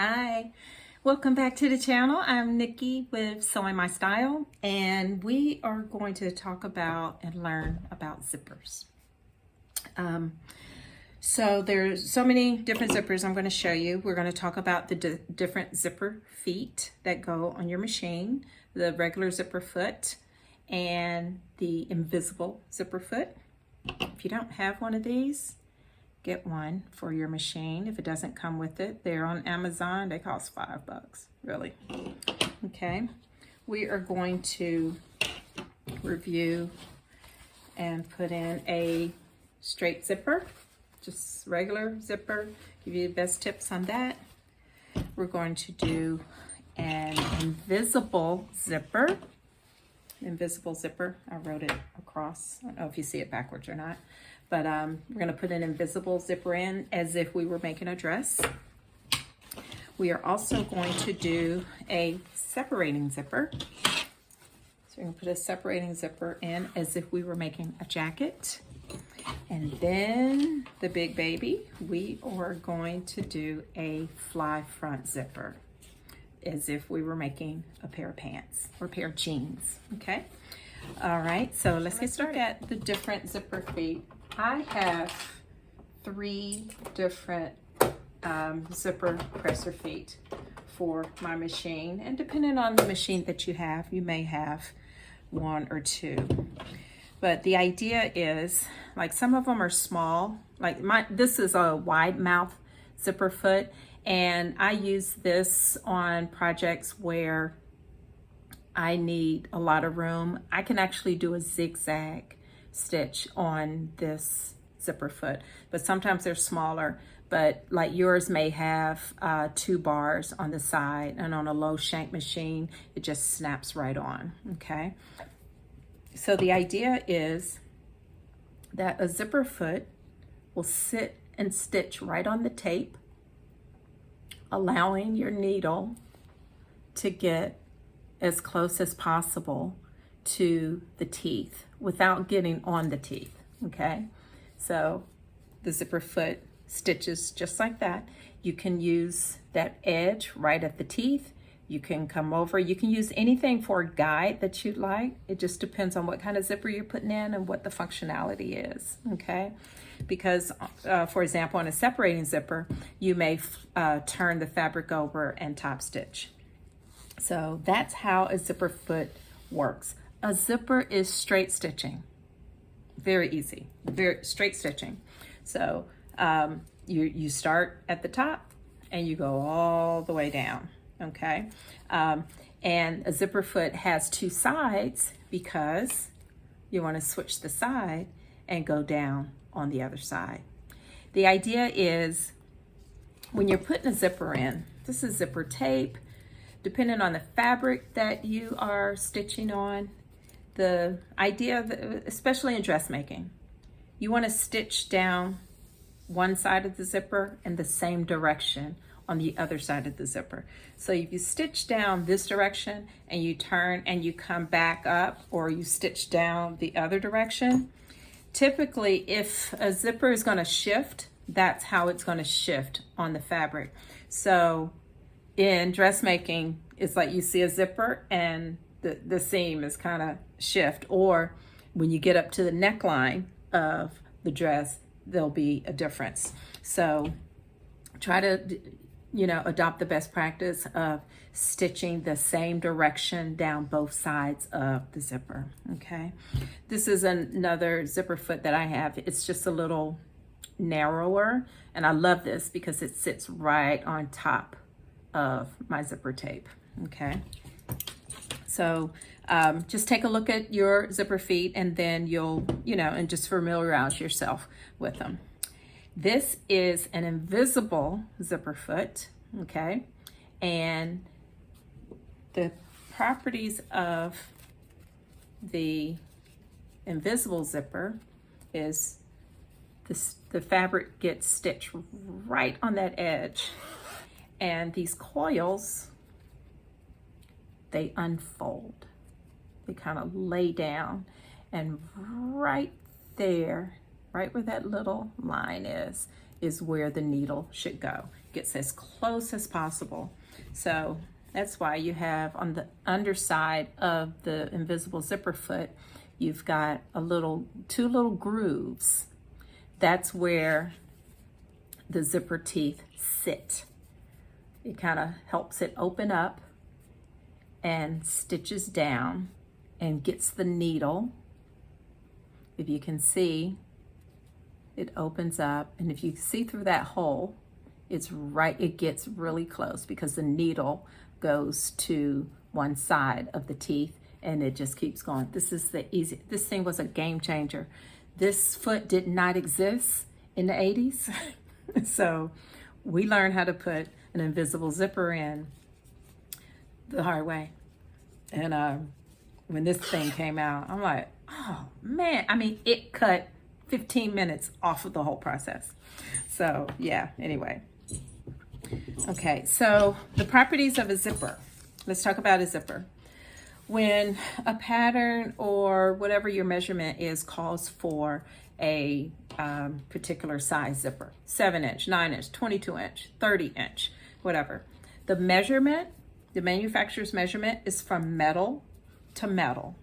Hi, welcome back to the channel. I'm Nikki with Sewing My Style, and we are going to talk about and learn about zippers. So there's so many different zippers I'm going to show you. We're going to talk about the different zipper feet that go on your machine, the regular zipper foot and the invisible zipper foot. If you don't have one of these, get one for your machine. If it doesn't come with it, they're on Amazon. They cost $5, really. Okay, we are going to review and put in a straight zipper, just regular zipper, give you the best tips on that. We're going to do an invisible zipper. I wrote it across. I don't know if you see it backwards or not. But we're going to put an invisible zipper in as if we were making a dress. We are also going to do a separating zipper. So we're going to put a separating zipper in as if we were making a jacket. And then the big baby, we are going to do a fly front zipper as if we were making a pair of pants or a pair of jeans. Okay. All right. So let's get started at the different zipper feet. I have 3 different zipper presser feet for my machine, and depending on the machine that you have, you may have 1 or 2. But the idea is, like, some of them are small. Like this is a wide mouth zipper foot, and I use this on projects where I need a lot of room. I can actually do a zigzag stitch on this zipper foot, but sometimes they're smaller. But like yours may have 2 bars on the side, and on a low shank machine it just snaps right on. Okay, so the idea is that a zipper foot will sit and stitch right on the tape, allowing your needle to get as close as possible to the teeth without getting on the teeth. Okay, so the zipper foot stitches just like that. You can use that edge right at the teeth. You can come over, you can use anything for a guide that you'd like. It just depends on what kind of zipper you're putting in and what the functionality is. Okay, because for example, on a separating zipper, you may turn the fabric over and top stitch. So that's how a zipper foot works. A zipper is straight stitching. Very easy, very straight stitching. So you start at the top and you go all the way down, okay? And a zipper foot has 2 sides because you want to switch the side and go down on the other side. The idea is when you're putting a zipper in, this is zipper tape, depending on the fabric that you are stitching on. The idea, especially in dressmaking, you want to stitch down one side of the zipper in the same direction on the other side of the zipper. So if you stitch down this direction and you turn and you come back up, or you stitch down the other direction, typically if a zipper is going to shift, that's how it's going to shift on the fabric. So in dressmaking, it's like you see a zipper and the seam is kind of shift, or when you get up to the neckline of the dress, there'll be a difference. So try to, adopt the best practice of stitching the same direction down both sides of the zipper. Okay, this is another zipper foot that I have. It's just a little narrower, and I love this because it sits right on top of my zipper tape. Okay, so just take a look at your zipper feet, and then you'll, and just familiarize yourself with them. This is an invisible zipper foot, okay? And the properties of the invisible zipper is the fabric gets stitched right on that edge, and these coils, they unfold. They kind of lay down, and right there, right where that little line is where the needle should go. gets as close as possible. So that's why you have on the underside of the invisible zipper foot, you've got two little grooves. That's where the zipper teeth sit. It kind of helps it open up and stitches down and gets the needle. If you can see, it opens up, and if you see through that hole, it gets really close because the needle goes to one side of the teeth and it just keeps going. This thing was a game changer. This foot did not exist in the 80s. So we learned how to put an invisible zipper in the hard way. And when this thing came out, I'm like, oh man, I mean, it cut 15 minutes off of the whole process. So yeah, anyway. Okay, so the properties of a zipper. Let's talk about a zipper. When a pattern or whatever your measurement is calls for a particular size zipper, 7-inch, 9-inch, 22-inch, 30-inch, whatever. The measurement, the manufacturer's measurement is from metal to metal.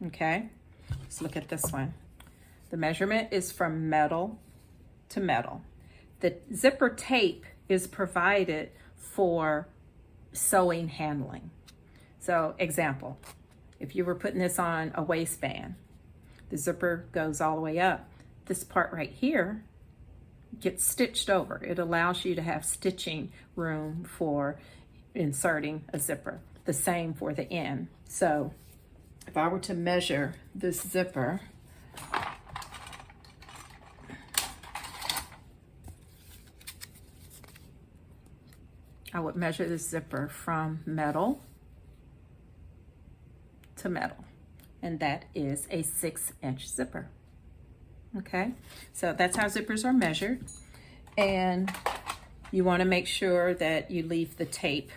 Okay, let's look at this one. The measurement is from metal to metal. The zipper tape is provided for sewing handling. So example, if you were putting this on a waistband, the zipper goes all the way up. This part right here gets stitched over. It allows you to have stitching room for inserting a zipper. The same for the end. So if I were to measure this zipper, I would measure this zipper from metal to metal, and that is a 6-inch zipper. Okay, so that's how zippers are measured, and you want to make sure that you leave the tape,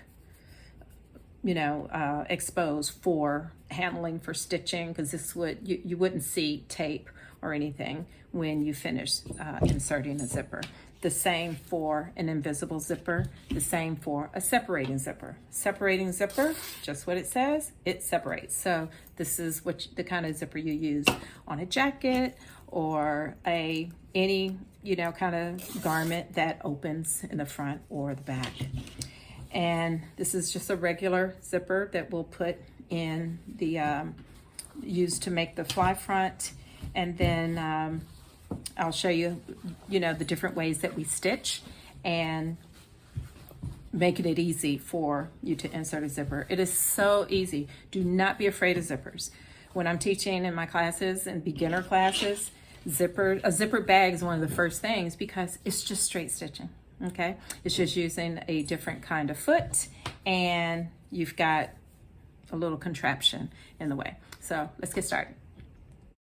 exposed for handling, for stitching, because you wouldn't see tape or anything when you finish inserting a zipper. The same for an invisible zipper, the same for a separating zipper. Separating zipper, just what it says, it separates. So this is the kind of zipper you use on a jacket or any kind of garment that opens in the front or the back. And this is just a regular zipper that we'll put in the used to make the fly front, and then I'll show you, the different ways that we stitch and making it easy for you to insert a zipper. It is so easy. Do not be afraid of zippers. When I'm teaching in my classes and beginner classes, a zipper bag is one of the first things because it's just straight stitching, okay? It's just using a different kind of foot, and you've got a little contraption in the way. So let's get started.